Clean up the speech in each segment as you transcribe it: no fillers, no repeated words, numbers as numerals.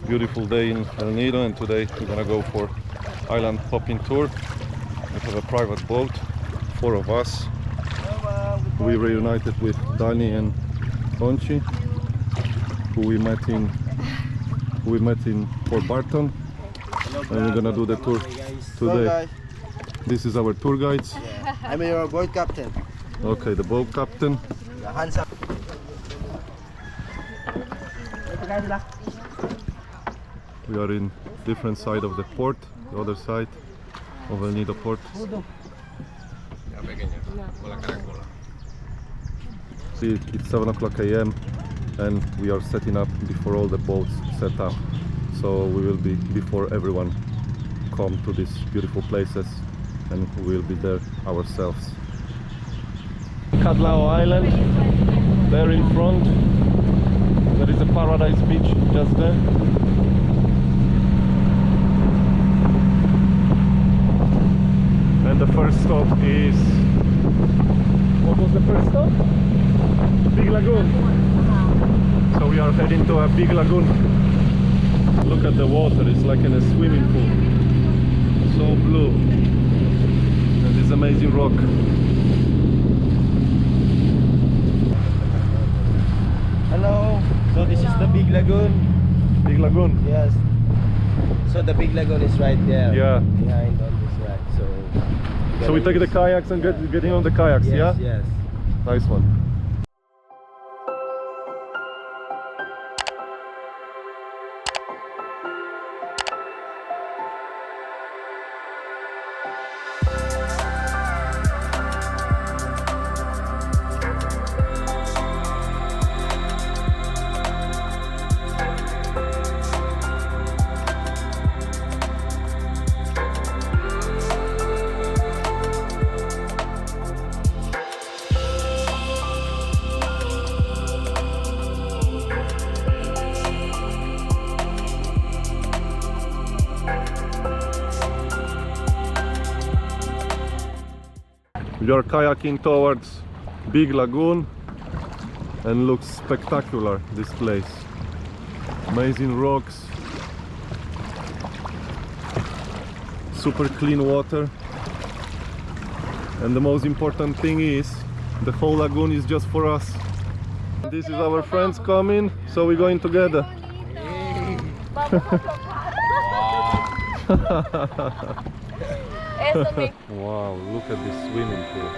Beautiful day in El Nido, and today we're gonna go for island hopping tour. We have a private boat, 4 of us. We reunited with Dani and Conchi, who we met in Port Barton, and we're gonna do the tour today. This is our tour guides. Yeah. I'm your boat captain. Okay, the boat captain. Hands up. We are in different side of the port, the other side of El Nido port. See, it's 7 o'clock AM and we are setting up before all the boats set up. So we will be before everyone come to these beautiful places, and we will be there ourselves. Cadlao Island, there in front. There is a paradise beach just there. And the first stop is... What was the first stop? Big Lagoon. So we are heading to a big lagoon. Look at the water, it's like in a swimming pool. So blue. And this amazing rock. Hello. So this is the big lagoon. Big Lagoon? Yes. So the big lagoon is right there. Yeah. Behind on this right. So we take the kayaks and getting on the kayaks, yes, yeah? Yes. Nice one. We are kayaking towards Big Lagoon, and looks spectacular, this place. Amazing rocks, super clean water, and the most important thing is the whole lagoon is just for us. This is our friends coming, so we're going together. Wow, look at this swimming pool.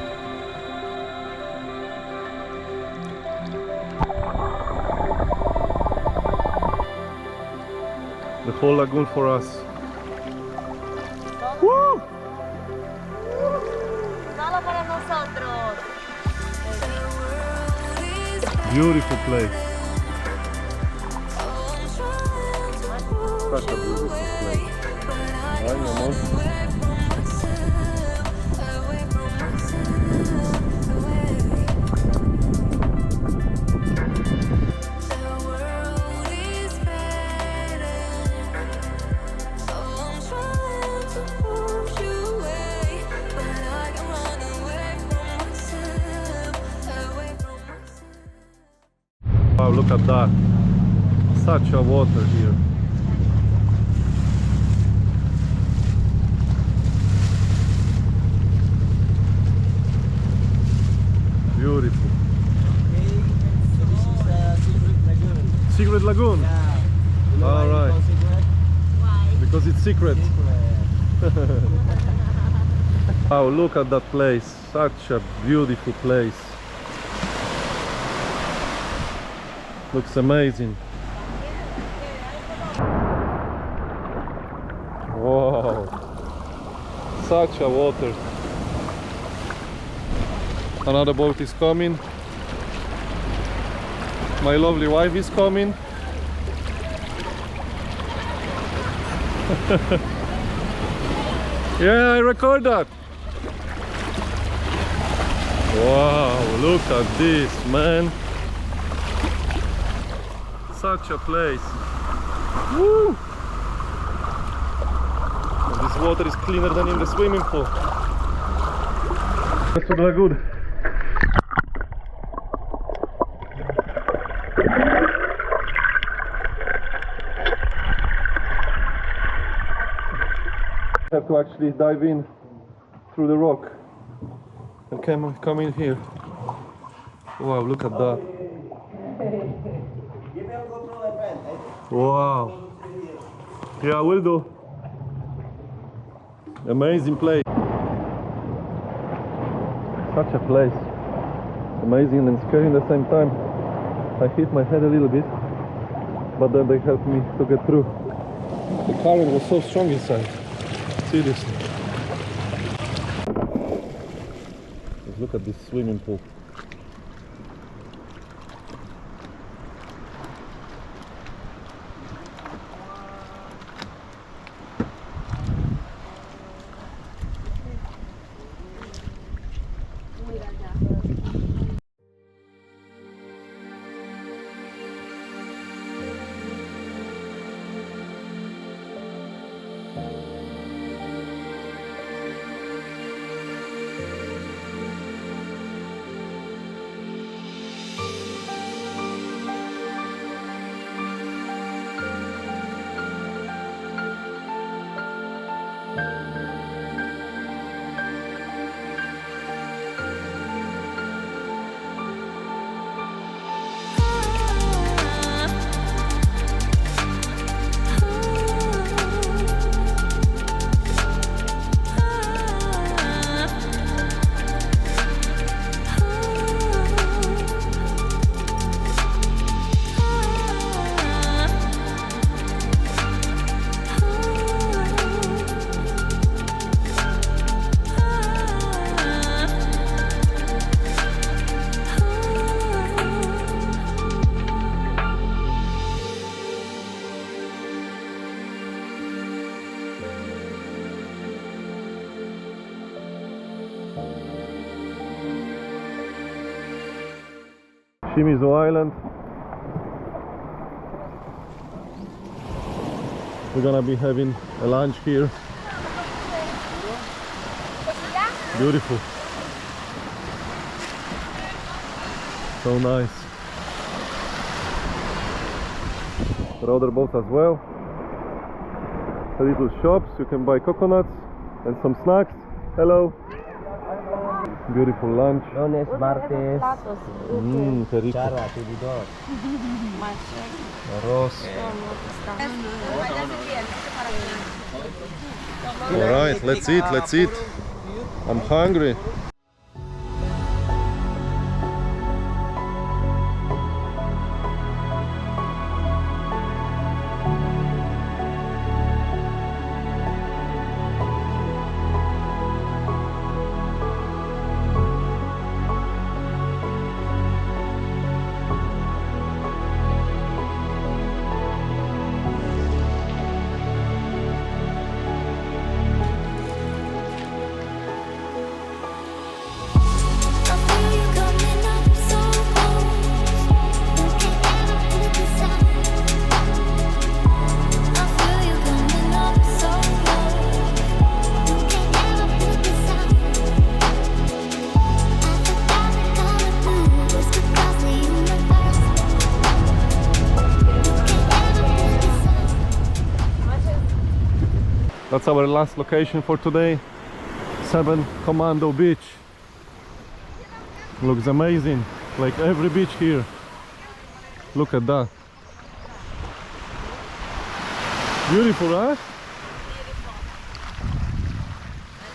The whole lagoon for us. Woo! Solo para nosotros. Beautiful place. Such a beautiful place. Right, Mama? Wow, look at that. Such a water here. Beautiful. Okay. So this is a secret lagoon. Secret lagoon? Yeah. You know All why right. it's called secret? Why? Because it's secret. Secret. Wow, look at that place. Such a beautiful place. Looks amazing. Wow. Such a water. Another boat is coming. My lovely wife is coming. Yeah, I record that. Wow, look at this, man. Such a place. Woo! And this water is cleaner than in the swimming pool. That's for the lagoon. to actually dive in through the rock and come in here. Wow, look at that. Give me a GoPro, my friend. Wow. Yeah, I will do. Amazing place. Such a place. Amazing and scary at the same time. I hit my head a little bit, but then they helped me to get through. The current was so strong inside. Seriously. Let's look at this swimming pool. Shimizu Island. We're gonna be having a lunch here. Beautiful. So nice. There are other boats as well. Little shops, you can buy coconuts and some snacks. Hello. Beautiful lunch. Lunes, martes, Qué rico. chara, tudidor. Arroz. Alright, let's eat, let's eat. I'm hungry. That's our last location for today. Seven Commando Beach. Looks amazing, like every beach here. Look at that. Beautiful, huh?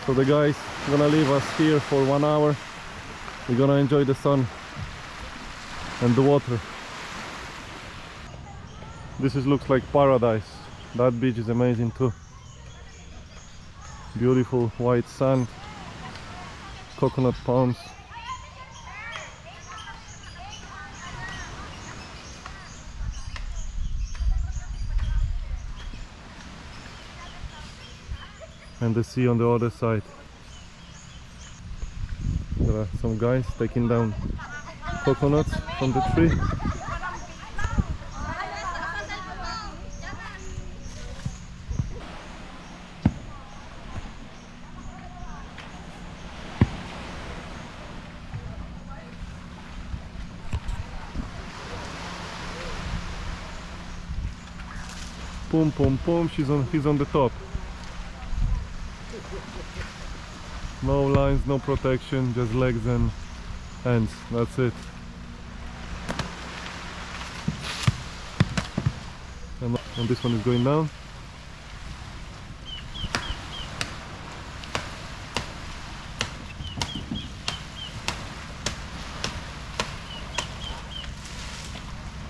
So the guys gonna leave us here for 1 hour. We're gonna enjoy the sun and the water. Looks like paradise. That beach is amazing too. Beautiful white sand, coconut palms. And the sea on the other side. There are some guys taking down coconuts from the tree. Boom, boom, boom. He's on the top. No lines, no protection, just legs and hands. That's it. And this one is going down.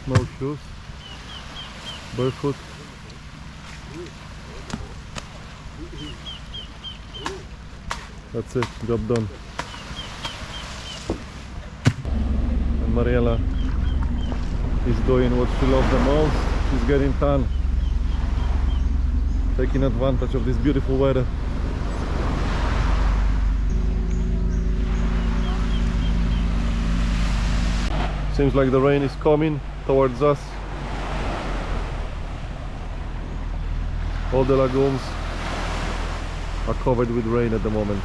No shoes, barefoot. That's it, job done. And Mariela is doing what she loves the most. She's getting tan, taking advantage of this beautiful weather. Seems like the rain is coming towards us. All the lagoons are covered with rain at the moment.